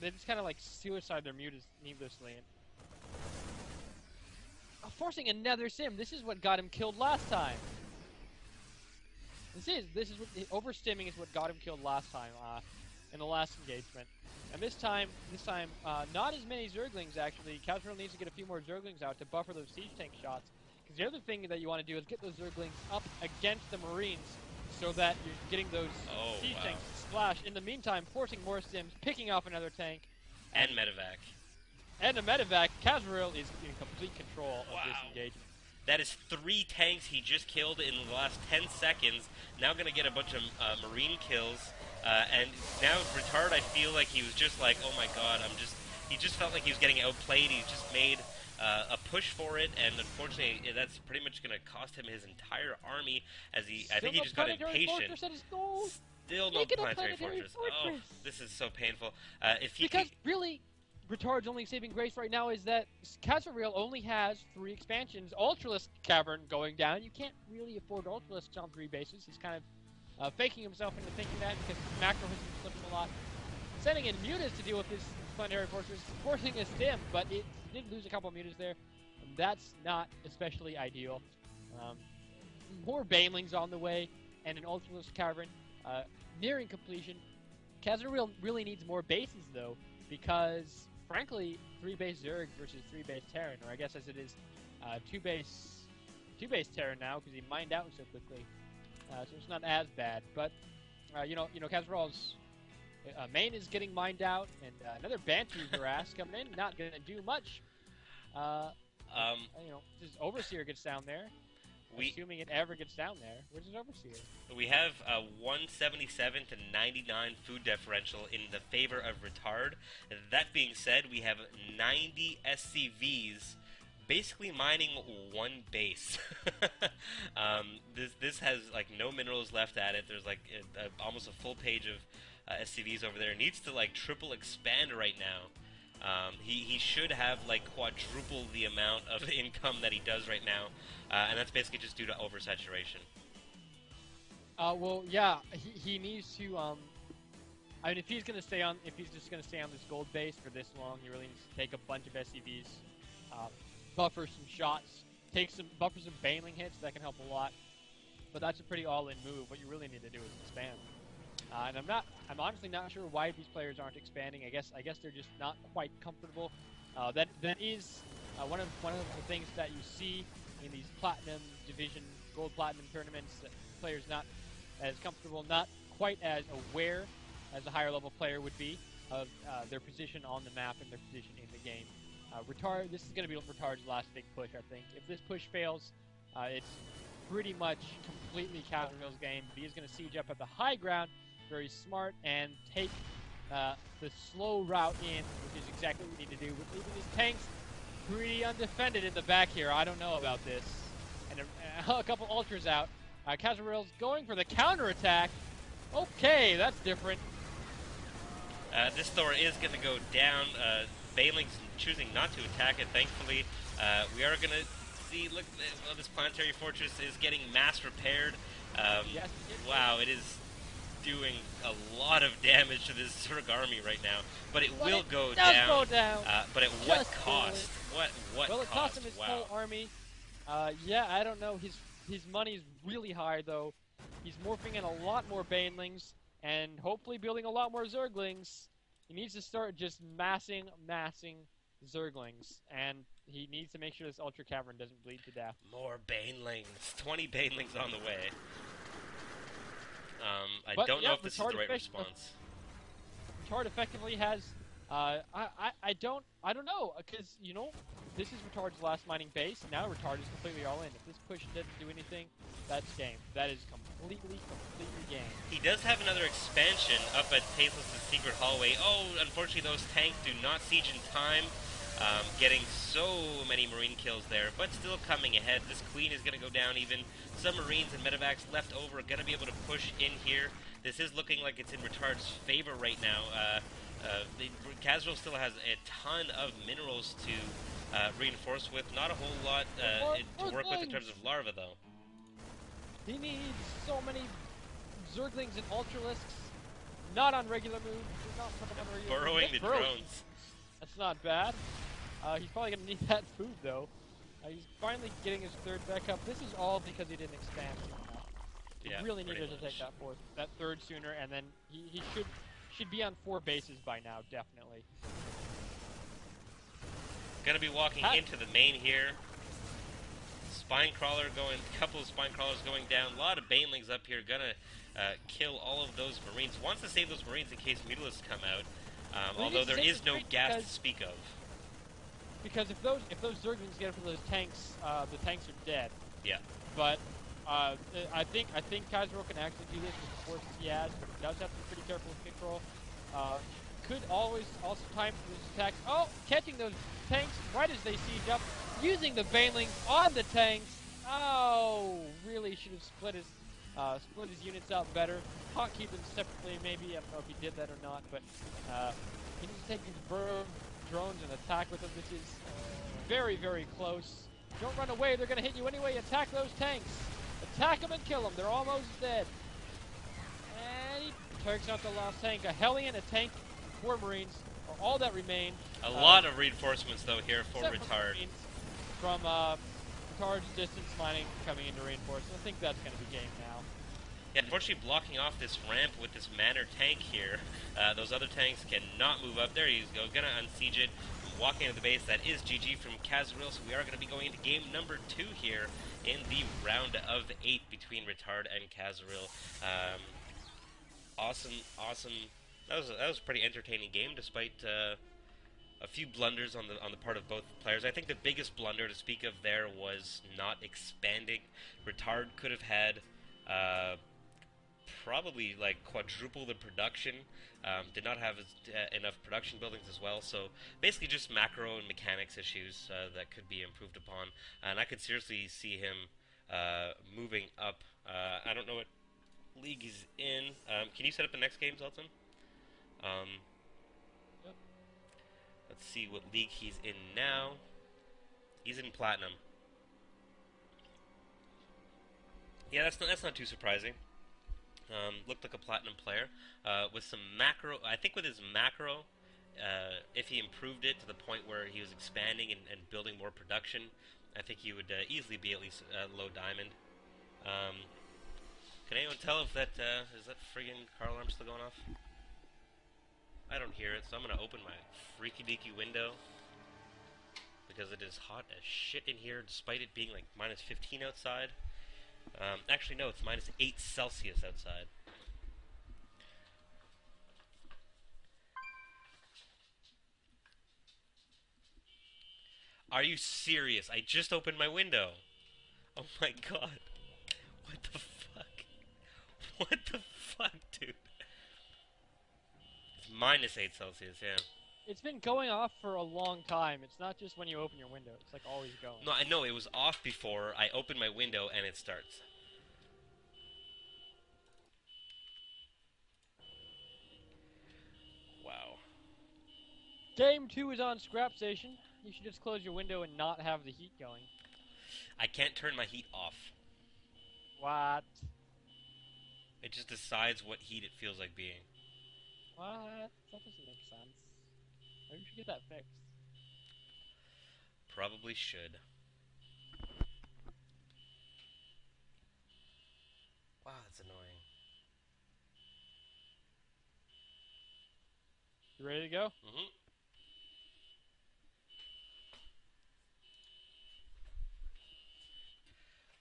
they just kind of like suicide their mutas needlessly. And, forcing another sim. This is what got him killed last time. This is what overstimming is what got him killed last time in the last engagement. And this time, not as many Zerglings actually. Cazaril needs to get a few more Zerglings out to buffer those siege tank shots. Because the other thing that you want to do is get those Zerglings up against the Marines so that you're getting those siege tanks to splash. In the meantime, forcing more sims, picking off another tank. And medevac. And a medevac. Cazaril is in complete control of this engagement. That is 3 tanks he just killed in the last 10 seconds. Now going to get a bunch of Marine kills. And now Ritard, I feel like he was just like, oh my god, he just felt like he was getting outplayed. He just made a push for it, and unfortunately, that's pretty much going to cost him his entire army, as I think he just got impatient. Still no planetary fortress. Oh, this is so painful. Really, Ritard's only saving grace right now is that Cazaril only has 3 expansions. Ultralisk Cavern going down. You can't really afford Ultralisks on 3 bases. He's kind of faking himself into thinking that because Macro has been slipping a lot. Sending in mutas to deal with his planetary fortress, forcing a stim, but it did lose a couple of mutas there. And that's not especially ideal. More Banelings on the way, and an Ultralisk Cavern nearing completion. Cazaril really needs more bases though, because frankly, 3-base Zerg versus 3-base Terran, or I guess as it is, 2-base Terran now because he mined out so quickly. So it's not as bad, but you know, Cazaril's main is getting mined out, and another Bantu harass coming in, not gonna do much. You know, this Overseer gets down there. Assuming it ever gets down there. Where's his Overseer? We have 177 to 99 food differential in the favor of Ritard. That being said, we have 90 SCVs basically mining 1 base. This has like no minerals left at it. There's like almost a full page of SCVs over there. It needs to like triple expand right now. He should have like quadruple the amount of income that he does right now, and that's basically just due to oversaturation. Well, yeah, he needs to. I mean, if he's just gonna stay on this gold base for this long, he really needs to take a bunch of SCVs, buffer some shots, buffer some Baneling hits. That can help a lot. But that's a pretty all-in move. What you really need to do is expand. And I'm honestly not sure why these players aren't expanding. I guess they're just not quite comfortable. That is one of the things that you see in these platinum division, gold platinum tournaments. That players not as comfortable, not quite as aware as a higher level player would be of their position on the map and their position in the game. Ritard, this is going to be Ritard's last big push, I think. If this push fails, it's pretty much completely Cazaril's game. But he's going to siege up at the high ground. Very smart, and take the slow route in, which is exactly what we need to do. With leaving these tanks pretty undefended in the back here. I don't know about this. And a couple ultras out. Cazaril's going for the counterattack. Okay, that's different. This Thor is going to go down. Baneling's choosing not to attack it, thankfully. We are going to see, look, this planetary fortress is getting mass repaired. Yes, wow, it is doing a lot of damage to this Zerg army right now, but it will go down. But at what cost? Well, it cost him his whole army. Yeah, I don't know. His money's really high though. He's morphing in a lot more Banelings and hopefully building a lot more Zerglings. He needs to start just massing Zerglings, and he needs to make sure this Ultra Cavern doesn't bleed to death. More Banelings. 20 Banelings on the way. I don't know if this is the right response. Ritard effectively has, I don't know, because, you know, this is Ritard's last mining base. Now Ritard is completely all in. If this push doesn't do anything, that's game. That is completely game. He does have another expansion up at Tasteless' secret hallway. Oh, unfortunately those tanks do not siege in time. Getting so many Marine kills there, but still coming ahead. This Queen is going to go down even. Some Marines and medevacs left over are going to be able to push in here. This is looking like it's in Ritard's favor right now. Cazaril still has a ton of minerals to reinforce with. Not a whole lot to work with in terms of larva, though. He needs so many Zerglings and Ultralisks. not on regular move. Did not put him on regular move. Burrowing the Burrow. drones. That's not bad. He's probably going to need that food, though. He's finally getting his third back up. This is all because he didn't expand soon enough. He Yeah, really pretty needed to much. take that third sooner, and then he should be on 4 bases by now, definitely. Gonna be walking into the main here. Spine crawler going, couple of spine crawlers going down. A lot of banelings up here. Gonna kill all of those marines. Wants to save those marines in case mutalisks come out. Although there is no gas to speak of. Because if those Zerglings get up to those tanks, the tanks are dead. Yeah. But I think Cazaril can actually do this with the forces he has, but he does have to be pretty careful with control. Could always also time for his attacks. Oh, catching those tanks right as they siege up, using the banelings on the tanks. Oh, really should have split his units out better. Hotkey them separately, maybe. I don't know if he did that or not, but he needs to take these burrow drones and attack with them. This is very, very close. Don't run away, they're going to hit you anyway. Attack those tanks. Attack them and kill them. They're almost dead. And he takes out the last tank. A Hellion, a tank, 4 Marines are all that remain. A lot of reinforcements, though, here for Ritard. From Ritard's distance mining coming into reinforcements. I think that's going to be game now. Yeah, unfortunately blocking off this ramp with this Manor tank here. Those other tanks cannot move up there. He's going to unsiege it. Walking into the base, that is GG from Cazaril, so we are going to be going into game number 2 here in the round of 8 between Ritard and Cazaril. Awesome. That was a pretty entertaining game, despite a few blunders on the part of both players. I think the biggest blunder to speak of there was not expanding. Ritard could have had probably like quadruple the production. Did not have enough production buildings as well, so basically just macro and mechanics issues that could be improved upon, and I could seriously see him moving up. I don't know what league he's in. Can you set up the next game, Zoltan? Yep. Let's see what league he's in now. He's in Platinum. Yeah, that's not too surprising. Looked like a Platinum player. With some macro, I think with his macro, if he improved it to the point where he was expanding and building more production, I think he would easily be at least low diamond. Can anyone tell if that is that friggin' car alarm still going off? I don't hear it, so I'm gonna open my freaky deaky window because it is hot as shit in here, despite it being like minus 15 outside. Actually, no, it's minus 8 Celsius outside. Are you serious? I just opened my window. Oh my god. What the fuck? What the fuck, dude? It's minus 8 Celsius, yeah. It's been going off for a long time. It's not just when you open your window. It's like always going. No, I know it was off before I opened my window and it starts. Wow. Game 2 is on Scrap Station. You should just close your window and not have the heat going. I can't turn my heat off. What? It just decides what heat it feels like being. What? That doesn't make sense. Maybe you should get that fixed. Probably should. Wow, that's annoying. You ready to go? Mm-hmm.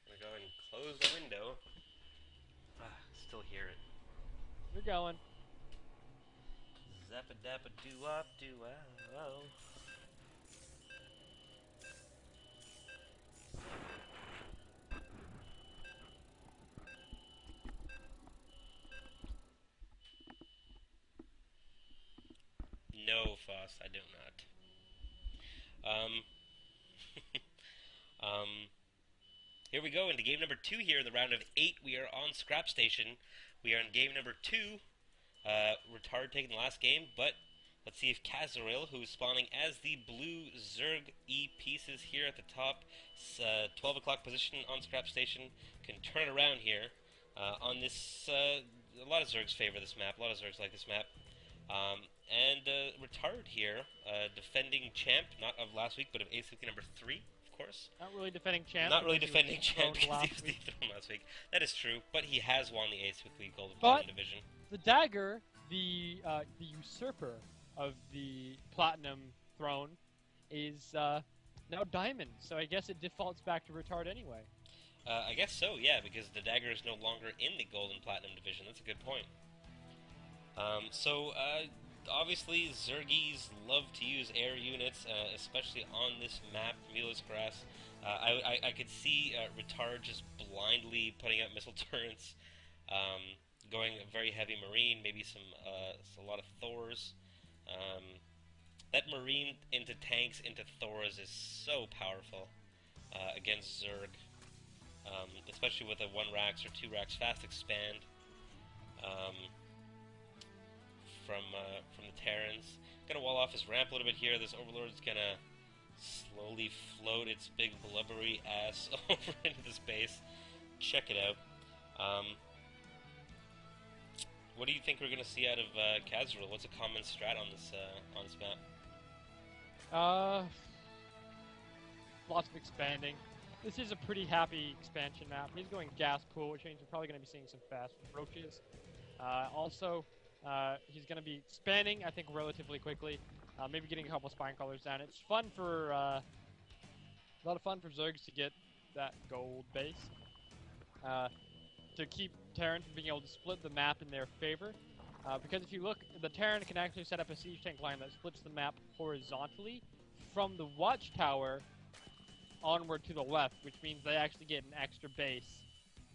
I'm gonna go and close the window. Still hear it. You're going. Zappa dappa doo wop doo wow. No, Foss, I do not. Here we go into game number 2 here in the round of 8. We are on Scrap Station. We are in game number 2. Ritard taking the last game, but let's see if Cazaril, who is spawning as the blue Zerg E pieces here at the top, 12 o'clock position on Scrap Station, can turn it around here on this a lot of Zergs favor this map. A lot of Zergs like this map. And Ritard here, defending champ, not of last week, but of ASCW number 3, of course. Not really defending champ. Not really defending champ because he was week. dethroned last week. That is true, but he has won the ASCW Golden But Platinum division. The Dagger, the usurper of the Platinum throne, is now Diamond. So I guess it defaults back to Ritard anyway. I guess so, yeah, because the Dagger is no longer in the Golden Platinum division. That's a good point. Obviously, Zergies love to use air units, especially on this map, Milos Grass. I could see Ritard just blindly putting out missile turrets, going very heavy Marine, maybe a lot of Thors. That Marine into tanks, into Thors is so powerful against Zerg, especially with a 1 Rax or 2 Rax fast expand. From the Terrans. Gonna wall off his ramp a little bit here. This Overlord's gonna slowly float its big blubbery ass over into this base. Check it out. What do you think we're gonna see out of Cazaril? What's a common strat on this map? Lots of expanding. This is a pretty happy expansion map. He's going gas pool, which means we're probably going to be seeing some fast roaches. Also, he's going to be expanding, I think, relatively quickly. Maybe getting a couple spine colors down. It's fun for a lot of fun for Zergs to get that gold base. To keep Terran from being able to split the map in their favor. Because if you look, the Terran can actually set up a siege tank line that splits the map horizontally from the watchtower onward to the left, which means they actually get an extra base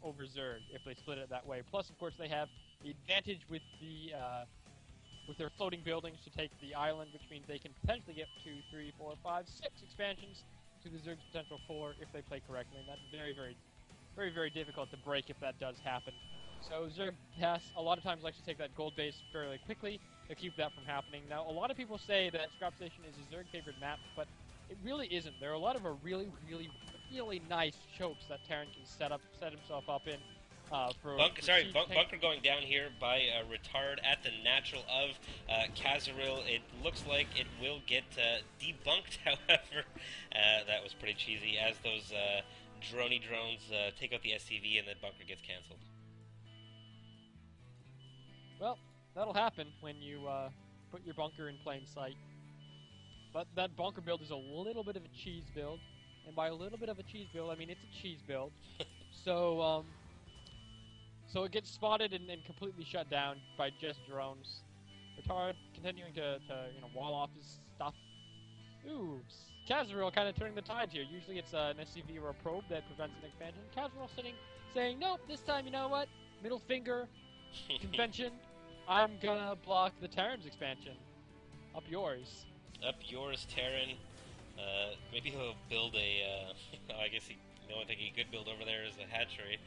over Zerg if they split it that way. Plus, of course, they have the advantage with their floating buildings to take the island, which means they can potentially get 2, 3, 4, 5, 6 expansions to the Zerg's potential 4 if they play correctly, and that's very, very, very, very difficult to break if that does happen. So Zerg has a lot of times likes to take that gold base fairly quickly to keep that from happening. Now, a lot of people say that Scrap Station is a Zerg favored map, but it really isn't. There are a lot of really, really, really nice chokes that Terran can set himself up in. Bunker going down here by Ritard at the natural of Cazaril. It looks like it will get debunked, however. That was pretty cheesy, as those droney drones take out the SCV and the bunker gets cancelled. Well, that'll happen when you put your bunker in plain sight. But that bunker build is a little bit of a cheese build. And by a little bit of a cheese build, I mean it's a cheese build. So it gets spotted and completely shut down by just drones. Ritard continuing to wall off his stuff. Ooh, Cazaril kind of turning the tides here. Usually it's an SCV or a probe that prevents an expansion. Cazaril saying, nope, this time, you know what? Middle finger, convention. I'm gonna block the Terran's expansion. Up yours. Up yours, Terran. Maybe he'll build a, I guess the only thing he could build over there is a hatchery.